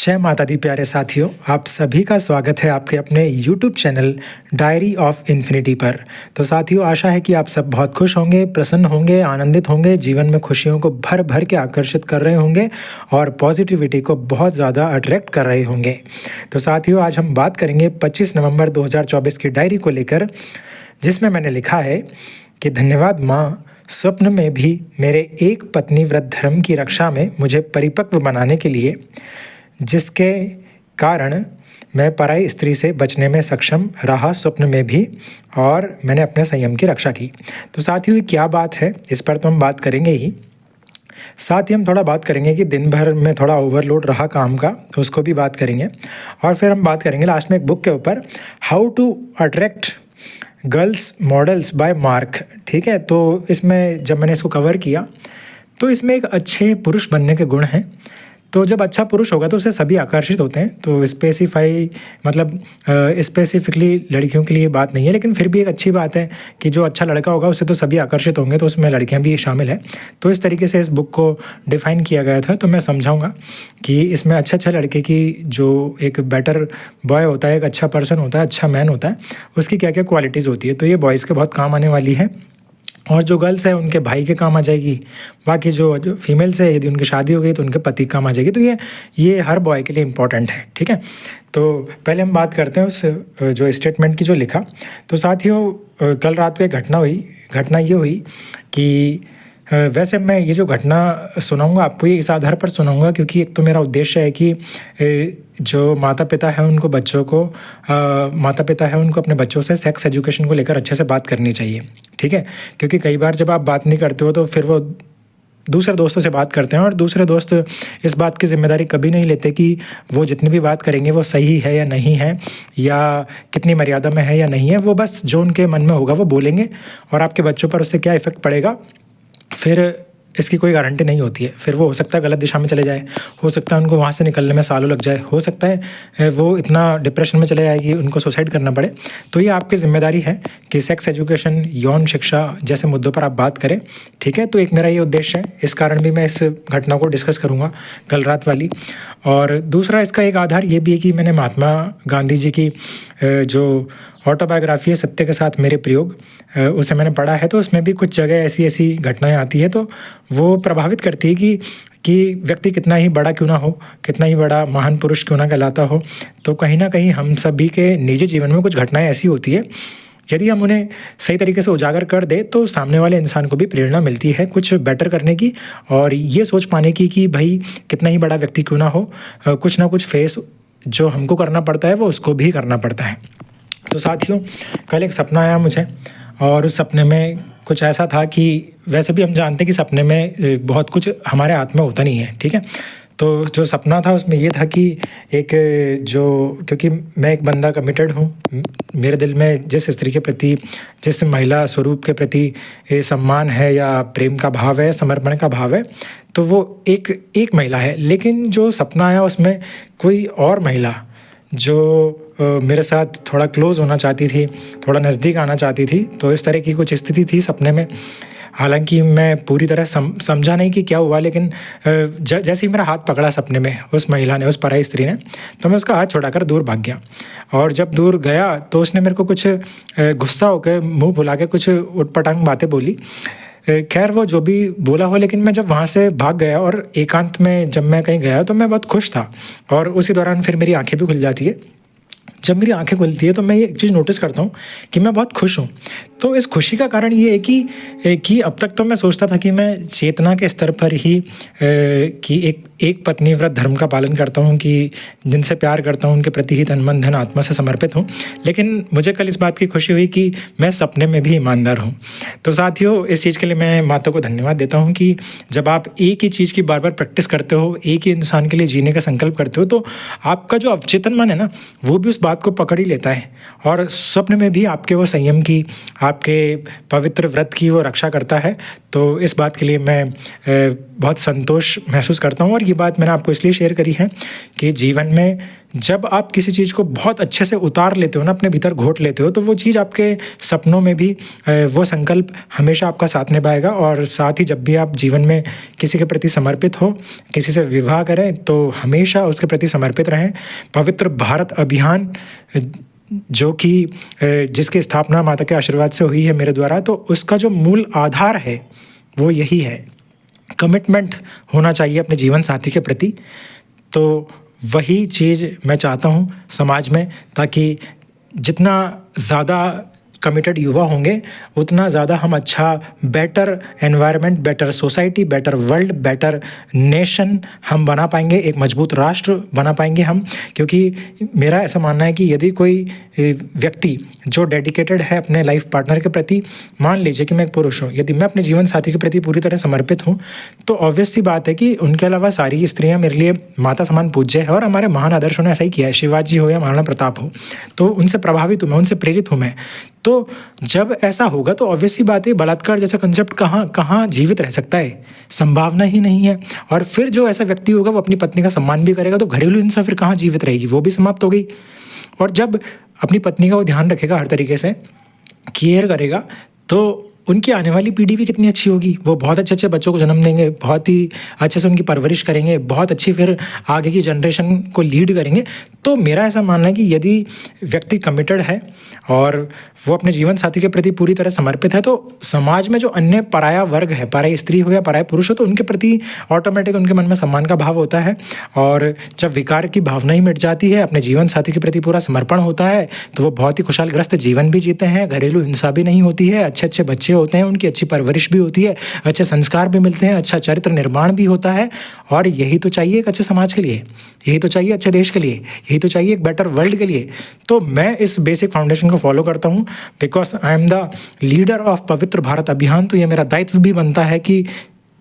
जय माता दी प्यारे साथियों, आप सभी का स्वागत है आपके अपने YouTube channel diary of infinity पर। तो साथियों, आशा है कि आप सब बहुत खुश होंगे, प्रसन्न होंगे, आनंदित होंगे, जीवन में खुशियों को भर भर के आकर्षित कर रहे होंगे और पॉजिटिविटी को बहुत ज़्यादा अट्रैक्ट कर रहे होंगे। तो साथियों, आज हम बात करेंगे 25 नवंबर 2024 की डायरी को लेकर, जिसमें मैंने लिखा है कि धन्यवाद माँ, स्वप्न में भी मेरे एक पत्नी व्रत धर्म की रक्षा में मुझे परिपक्व बनाने के लिए, जिसके कारण मैं पराई स्त्री से बचने में सक्षम रहा स्वप्न में भी, और मैंने अपने संयम की रक्षा की। तो साथियों, ये क्या बात है, इस पर तो हम बात करेंगे ही। साथ ही हम थोड़ा बात करेंगे कि दिन भर में थोड़ा ओवरलोड रहा काम का, तो उसको भी बात करेंगे। और फिर हम बात करेंगे लास्ट में एक बुक के ऊपर, how to attract girls models by Mark. ठीक है, तो इसमें जब मैंने इसको कवर किया तो इसमें एक अच्छे पुरुष बनने के गुण हैं। तो जब अच्छा पुरुष होगा तो उससे सभी आकर्षित होते हैं। तो स्पेसिफिकली लड़कियों के लिए बात नहीं है, लेकिन फिर भी एक अच्छी बात है कि जो अच्छा लड़का होगा उससे तो सभी आकर्षित होंगे, तो उसमें लड़कियां भी शामिल है। तो इस तरीके से इस बुक को डिफ़ाइन किया गया था। तो मैं समझाऊंगा कि इसमें अच्छे लड़के की जो एक बेटर बॉय होता है, एक अच्छा पर्सन होता है, अच्छा मैन होता है, उसकी क्या क्या क्वालिटीज़ होती है। तो ये बॉयज़ के बहुत काम आने वाली है, और जो गर्ल्स है उनके भाई के काम आ जाएगी। बाकी जो फीमेल्स है, यदि उनकी शादी हो गई तो उनके पति काम आ जाएगी। तो ये हर बॉय के लिए इम्पॉर्टेंट है। ठीक है, तो पहले हम बात करते हैं उस जो स्टेटमेंट की जो लिखा। तो साथियों, कल रात को एक घटना ये हुई कि वैसे मैं ये जो घटना सुनाऊंगा आपको, ये इस आधार पर सुनाऊंगा क्योंकि एक तो मेरा उद्देश्य है कि जो माता पिता है उनको अपने बच्चों से सेक्स एजुकेशन को लेकर अच्छे से बात करनी चाहिए। ठीक है, क्योंकि कई बार जब आप बात नहीं करते हो तो फिर वो दूसरे दोस्तों से बात करते हैं, और दूसरे दोस्त इस बात की जिम्मेदारी कभी नहीं लेते कि वो जितनी भी बात करेंगे वो सही है या नहीं है, या कितनी मर्यादा में है या नहीं है। वो बस जो उनके मन में होगा वो बोलेंगे, और आपके बच्चों पर उससे क्या इफ़ेक्ट पड़ेगा फिर इसकी कोई गारंटी नहीं होती है। फिर वो हो सकता है गलत दिशा में चले जाए, हो सकता है उनको वहाँ से निकलने में सालों लग जाए, हो सकता है वो इतना डिप्रेशन में चले जाएगी उनको सुसाइड करना पड़े। तो ये आपकी जिम्मेदारी है कि सेक्स एजुकेशन, यौन शिक्षा जैसे मुद्दों पर आप बात करें। ठीक है, तो एक मेरा ये उद्देश्य है, इस कारण भी मैं इस घटना को डिस्कस करूँगा कल रात वाली। और दूसरा इसका एक आधार ये भी है कि मैंने महात्मा गांधी जी की जो ऑटोबायोग्राफी है सत्य के साथ मेरे प्रयोग, उसे मैंने पढ़ा है। तो उसमें भी कुछ जगह ऐसी घटनाएं आती है, तो वो प्रभावित करती है कि व्यक्ति कितना ही बड़ा क्यों ना हो, कितना ही बड़ा महान पुरुष क्यों ना कहलाता हो, तो कहीं ना कहीं हम सभी के निजी जीवन में कुछ घटनाएं ऐसी होती है, यदि हम उन्हें सही तरीके से उजागर कर दे तो सामने वाले इंसान को भी प्रेरणा मिलती है कुछ बेटर करने की, और ये सोच पाने की कि भाई कितना ही बड़ा व्यक्ति क्यों ना हो, कुछ ना कुछ फेस जो हमको करना पड़ता है वो उसको भी करना पड़ता है। तो साथियों, कल एक सपना आया मुझे, और उस सपने में कुछ ऐसा था कि वैसे भी हम जानते हैं कि सपने में बहुत कुछ हमारे हाथ में होता नहीं है। ठीक है, तो जो सपना था उसमें ये था कि क्योंकि मैं एक बंदा कमिटेड हूँ, मेरे दिल में जिस स्त्री के प्रति, जिस महिला स्वरूप के प्रति सम्मान है या प्रेम का भाव है, समर्पण का भाव है, तो वो एक महिला है। लेकिन जो सपना आया उसमें कोई और महिला जो मेरे साथ थोड़ा क्लोज़ होना चाहती थी, थोड़ा नज़दीक आना चाहती थी। तो इस तरह की कुछ स्थिति थी सपने में। हालांकि मैं पूरी तरह समझा नहीं कि क्या हुआ, लेकिन जैसे ही मेरा हाथ पकड़ा सपने में उस महिला ने, उस पराई स्त्री ने, तो मैं उसका हाथ छुड़ाकर दूर भाग गया। और जब दूर गया तो उसने मेरे को कुछ गुस्सा होकर मुँह फुला के कुछ उटपटांग बातें बोली। खैर वो जो भी बोला हो, लेकिन मैं जब वहाँ से भाग गया और एकांत में जब मैं कहीं गया तो मैं बहुत खुश था। और उसी दौरान फिर मेरी आंखें भी खुल जाती है। जब मेरी आंखें खुलती है तो मैं ये एक चीज़ नोटिस करता हूँ कि मैं बहुत खुश हूँ। तो इस खुशी का कारण ये है कि अब तक तो मैं सोचता था कि मैं चेतना के स्तर पर ही कि एक पत्नी व्रत धर्म का पालन करता हूँ, कि जिनसे प्यार करता हूँ उनके प्रति ही तन मन धन आत्मा से समर्पित हूँ। लेकिन मुझे कल इस बात की खुशी हुई कि मैं सपने में भी ईमानदार हूँ। तो साथियों, इस चीज़ के लिए मैं माता को धन्यवाद देता हूँ कि जब आप एक ही चीज़ की बार बार प्रैक्टिस करते हो, एक ही इंसान के लिए जीने का संकल्प करते हो, तो आपका जो अवचेतन मन है ना, वो भी उस बात को पकड़ ही लेता है, और स्वप्न में भी आपके वो संयम की, आपके पवित्र व्रत की वो रक्षा करता है। तो इस बात के लिए मैं बहुत संतोष महसूस करता हूँ, और ये बात मैंने आपको इसलिए शेयर करी है कि जीवन में जब आप किसी चीज़ को बहुत अच्छे से उतार लेते हो ना, अपने भीतर घोट लेते हो, तो वो चीज़ आपके सपनों में भी वो संकल्प हमेशा आपका साथ निभाएगा। और साथ ही जब भी आप जीवन में किसी के प्रति समर्पित हो, किसी से विवाह करें, तो हमेशा उसके प्रति समर्पित रहें। पवित्र भारत अभियान जो कि जिसकी स्थापना माता के आशीर्वाद से हुई है मेरे द्वारा, तो उसका जो मूल आधार है वो यही है, कमिटमेंट होना चाहिए अपने जीवन साथी के प्रति। तो वही चीज़ मैं चाहता हूँ समाज में, ताकि जितना ज़्यादा कमिटेड युवा होंगे उतना ज़्यादा हम अच्छा better environment, better society, better world, better nation हम बना पाएंगे, एक मजबूत राष्ट्र बना पाएंगे हम। क्योंकि मेरा ऐसा मानना है कि यदि कोई व्यक्ति जो डेडिकेटेड है अपने लाइफ पार्टनर के प्रति, मान लीजिए कि मैं एक पुरुष हूँ, यदि मैं अपने जीवन साथी के प्रति पूरी तरह समर्पित हूँ, तो ऑब्वियस सी बात है कि उनके अलावा सारी स्त्रियाँ मेरे लिए माता समान पूज्य है। और हमारे महान आदर्शों ने ऐसा ही किया है, शिवाजी हो या महाराणा प्रताप हो, तो उनसे प्रभावित हूँ मैं, उनसे प्रेरित हूँ मैं। तो जब ऐसा होगा तो ऑब्वियस सी बात है, बलात्कार जैसा कंसेप्ट कहाँ जीवित रह सकता है, संभावना ही नहीं है। और फिर जो ऐसा व्यक्ति होगा वो अपनी पत्नी का सम्मान भी करेगा, तो घरेलू हिंसा फिर कहाँ जीवित रहेगी, वो भी समाप्त हो गई। और जब अपनी पत्नी का वो ध्यान रखेगा, हर तरीके से केयर करेगा, तो उनकी आने वाली पीढ़ी भी कितनी अच्छी होगी। वो बहुत अच्छे बच्चों को जन्म देंगे, बहुत ही अच्छे से उनकी परवरिश करेंगे, बहुत अच्छी फिर आगे की जनरेशन को लीड करेंगे। तो मेरा ऐसा मानना है कि यदि व्यक्ति कमिटेड है और वो अपने जीवन साथी के प्रति पूरी तरह समर्पित है, तो समाज में जो अन्य पराया वर्ग है, पराई स्त्री हो या पराया पुरुष हो, तो उनके प्रति ऑटोमेटिक उनके मन में सम्मान का भाव होता है। और जब विकार की भावना ही मिट जाती है, अपने जीवन साथी के प्रति पूरा समर्पण होता है, तो वो बहुत ही खुशहालग्रस्त जीवन भी जीते हैं, घरेलू हिंसा भी नहीं होती है, अच्छे बच्चे होते हैं, उनकी अच्छी परवरिश भी होती है, अच्छे संस्कार भी मिलते हैं, अच्छा चरित्र निर्माण भी होता है। और यही तो चाहिए एक अच्छे समाज के लिए, यही तो चाहिए अच्छे देश के लिए, यही तो चाहिए एक बेटर वर्ल्ड के लिए। तो मैं इस बेसिक फाउंडेशन को फॉलो करता हूँ, because I am the leader of पवित्र भारत अभियान। तो ये मेरा दायित्व भी बनता है कि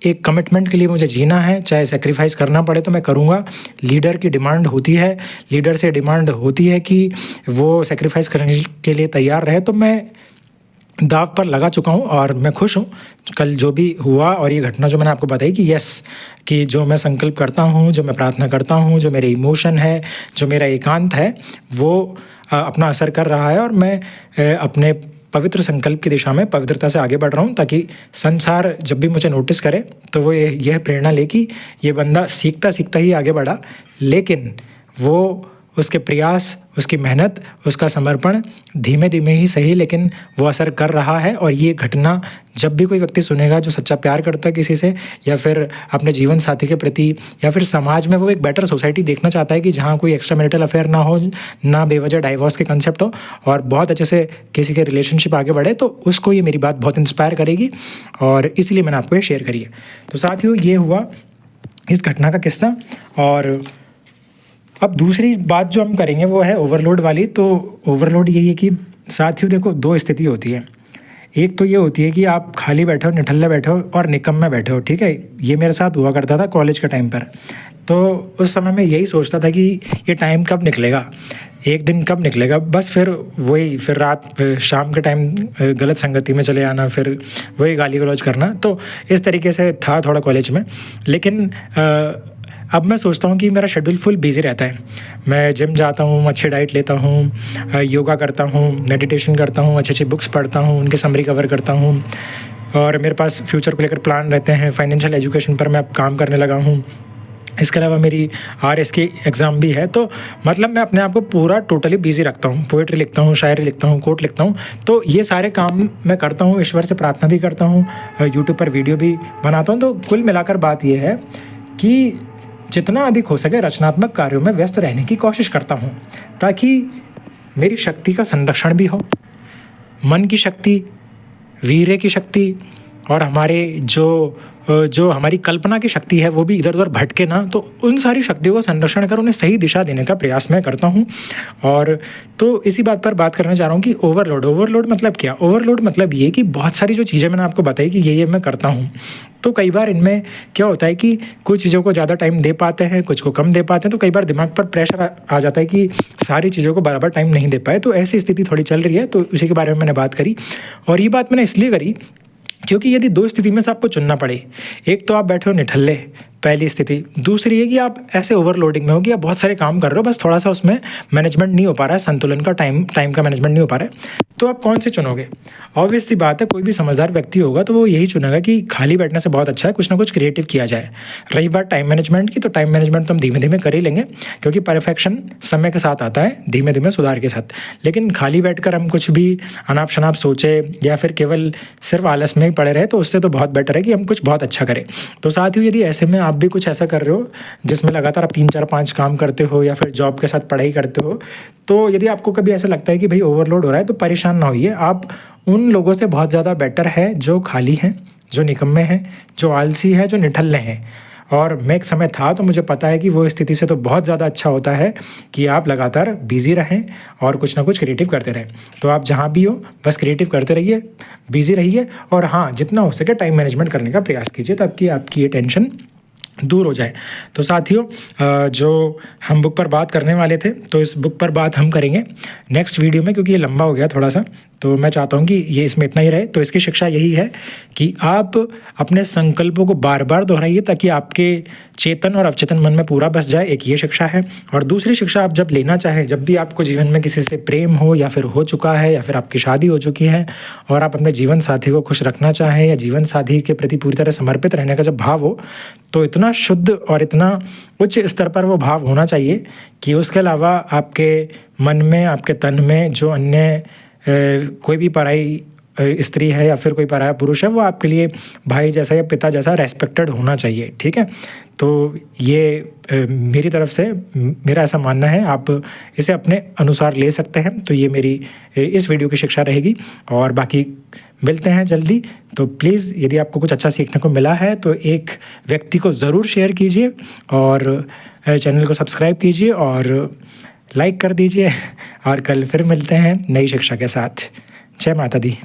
एक कमिटमेंट के लिए मुझे जीना है, चाहे सेक्रीफाइस करना पड़े तो मैं करूँगा। लीडर की डिमांड होती है, लीडर से डिमांड होती है कि वो सेक्रीफाइस करने के लिए तैयार रहे, तो मैं दाव पर लगा चुका हूँ। और मैं खुश हूँ कल जो भी हुआ, और ये घटना जो मैंने आपको बताई कि यस, कि जो मैं संकल्प करता हूँ, जो मैं प्रार्थना करता हूँ, जो मेरे इमोशन है, जो मेरा एकांत है, वो अपना असर कर रहा है। और मैं अपने पवित्र संकल्प की दिशा में पवित्रता से आगे बढ़ रहा हूँ, ताकि संसार जब भी मुझे नोटिस करे तो वो यह प्रेरणा ले कि ये बंदा सीखता सीखता ही आगे बढ़ा, लेकिन वो उसके प्रयास, उसकी मेहनत, उसका समर्पण धीमे धीमे ही सही, लेकिन वो असर कर रहा है। और ये घटना जब भी कोई व्यक्ति सुनेगा जो सच्चा प्यार करता है किसी से, या फिर अपने जीवन साथी के प्रति, या फिर समाज में वो एक बेटर सोसाइटी देखना चाहता है कि जहाँ कोई एक्स्ट्रा मैरिटल अफेयर ना हो, ना बेवजह डाइवोर्स के कंसेप्ट हो, और बहुत अच्छे से किसी के रिलेशनशिप आगे बढ़े, तो उसको ये मेरी बात बहुत इंस्पायर करेगी, और इसलिए मैंने आपको ये शेयर करी है। तो साथियों, ये हुआ इस घटना का किस्सा। और अब दूसरी बात जो हम करेंगे वो है ओवरलोड वाली। तो ओवरलोड यही है कि साथियों देखो, दो स्थिति होती है। एक तो ये होती है कि आप खाली बैठे हो, निठल्ले बैठे हो और निकम्मे बैठे हो, ठीक है। ये मेरे साथ हुआ करता था कॉलेज के टाइम पर। तो उस समय मैं यही सोचता था कि ये टाइम कब निकलेगा, एक दिन कब निकलेगा। बस फिर रात शाम के टाइम गलत संगति में चले आना, फिर वही गाली गलौज करना। तो इस तरीके से था थोड़ा कॉलेज में। लेकिन अब मैं सोचता हूँ कि मेरा शेड्यूल फुल बिजी रहता है। मैं जिम जाता हूँ, अच्छी डाइट लेता हूँ, योगा करता हूँ, मेडिटेशन करता हूँ, अच्छी बुक्स पढ़ता हूँ, उनके समरी कवर करता हूँ, और मेरे पास फ्यूचर को लेकर प्लान रहते हैं। फाइनेंशियल एजुकेशन पर मैं अब काम करने लगा हूँ। इसके अलावा मेरी RS की एग्ज़ाम भी है। तो मतलब मैं अपने आप को पूरा टोटली बिजी रखता हूँ। पोएट्री लिखता हूँ, शायरी लिखता हूँ, कोट लिखता हूँ। तो ये सारे काम मैं करता हूँ, ईश्वर से प्रार्थना भी करता हूँ, यूट्यूब पर वीडियो भी बनाता हूँ। तो कुल मिलाकर बात ये है कि जितना अधिक हो सके रचनात्मक कार्यों में व्यस्त रहने की कोशिश करता हूँ, ताकि मेरी शक्ति का संरक्षण भी हो, मन की शक्ति, वीर्य की शक्ति, और हमारे जो हमारी कल्पना की शक्ति है वो भी इधर उधर भटके ना। तो उन सारी शक्तियों का संरक्षण कर उन्हें सही दिशा देने का प्रयास मैं करता हूँ। और तो इसी बात पर बात करना चाह रहा हूँ कि ओवरलोड मतलब क्या। ओवरलोड मतलब ये कि बहुत सारी जो चीज़ें मैंने आपको बताई कि ये मैं करता हूँ, तो कई बार इनमें क्या होता है कि कुछ चीज़ों को ज़्यादा टाइम दे पाते हैं, कुछ को कम दे पाते हैं। तो कई बार दिमाग पर प्रेशर आ जाता है कि सारी चीज़ों को बराबर टाइम नहीं दे पाए। तो ऐसी स्थिति थोड़ी चल रही है, तो उसी के बारे में मैंने बात करी। और ये बात मैंने इसलिए करी क्योंकि यदि दो स्थिति में से आपको चुनना पड़े, एक तो आप बैठे हो निठल्ले, पहली स्थिति। दूसरी है कि आप ऐसे ओवरलोडिंग में हो कि आप बहुत सारे काम कर रहे हो, बस थोड़ा सा उसमें मैनेजमेंट नहीं हो पा रहा है, संतुलन का टाइम का मैनेजमेंट नहीं हो पा रहा है, तो आप कौन से चुनोगे? ऑब्वियस सी बात है, कोई भी समझदार व्यक्ति होगा तो वो यही चुनेगा कि खाली बैठने से बहुत अच्छा है कुछ ना कुछ क्रिएटिव किया जाए। रही बात टाइम मैनेजमेंट की, तो टाइम मैनेजमेंट तो हम धीमे धीमे कर ही लेंगे, क्योंकि परफेक्शन समय के साथ आता है, धीमे धीमे सुधार के साथ। लेकिन खाली बैठकर हम कुछ भी अनाप शनाप सोचे या फिर केवल सिर्फ आलस में ही पड़े रहे, तो उससे तो बहुत बेटर है कि हम कुछ बहुत अच्छा करें। तो साथ ही यदि ऐसे में आप भी कुछ ऐसा कर रहे हो जिसमें लगातार आप 3 4 5 काम करते हो या फिर जॉब के साथ पढ़ाई करते हो, तो यदि आपको कभी ऐसा लगता है कि भाई ओवरलोड हो रहा है, तो परेशान ना होइए। आप उन लोगों से बहुत ज़्यादा बेटर है जो खाली हैं, जो निकम्मे हैं, जो आलसी है, जो निठल्ले हैं। और मैं एक समय था तो मुझे पता है कि वो स्थिति से तो बहुत ज़्यादा अच्छा होता है कि आप लगातार बिज़ी रहें और कुछ ना कुछ क्रिएटिव करते रहें। तो आप जहाँ भी हो बस क्रिएटिव करते रहिए, बिज़ी रहिए, और हाँ, जितना हो सके टाइम मैनेजमेंट करने का प्रयास कीजिए ताकि आपकी ये टेंशन दूर हो जाए। तो साथियों, जो हम बुक पर बात करने वाले थे, तो इस बुक पर बात हम करेंगे नेक्स्ट वीडियो में, क्योंकि ये लंबा हो गया थोड़ा सा, तो मैं चाहता हूँ कि ये इसमें इतना ही रहे। तो इसकी शिक्षा यही है कि आप अपने संकल्पों को बार बार दोहराइए ताकि आपके चेतन और अवचेतन मन में पूरा बस जाए, एक ये शिक्षा है। और दूसरी शिक्षा, आप जब लेना चाहें, जब भी आपको जीवन में किसी से प्रेम हो या फिर हो चुका है या फिर आपकी शादी हो चुकी है और आप अपने जीवन साथी को खुश रखना चाहें या जीवन साथी के प्रति पूरी तरह समर्पित रहने का जब भाव हो, तो इतना शुद्ध और इतना उच्च स्तर पर वो भाव होना चाहिए कि उसके अलावा आपके मन में, आपके तन में जो अन्य कोई भी पराई स्त्री है या फिर कोई पराया पुरुष है, वो आपके लिए भाई जैसा या पिता जैसा रेस्पेक्टेड होना चाहिए, ठीक है। तो ये मेरी तरफ से मेरा ऐसा मानना है, आप इसे अपने अनुसार ले सकते हैं। तो ये मेरी इस वीडियो की शिक्षा रहेगी, और बाकी मिलते हैं जल्दी। तो प्लीज़, यदि आपको कुछ अच्छा सीखने को मिला है तो एक व्यक्ति को ज़रूर शेयर कीजिए और चैनल को सब्सक्राइब कीजिए और लाइक कर दीजिए, और कल फिर मिलते हैं नई शिक्षा के साथ। जय माता दी।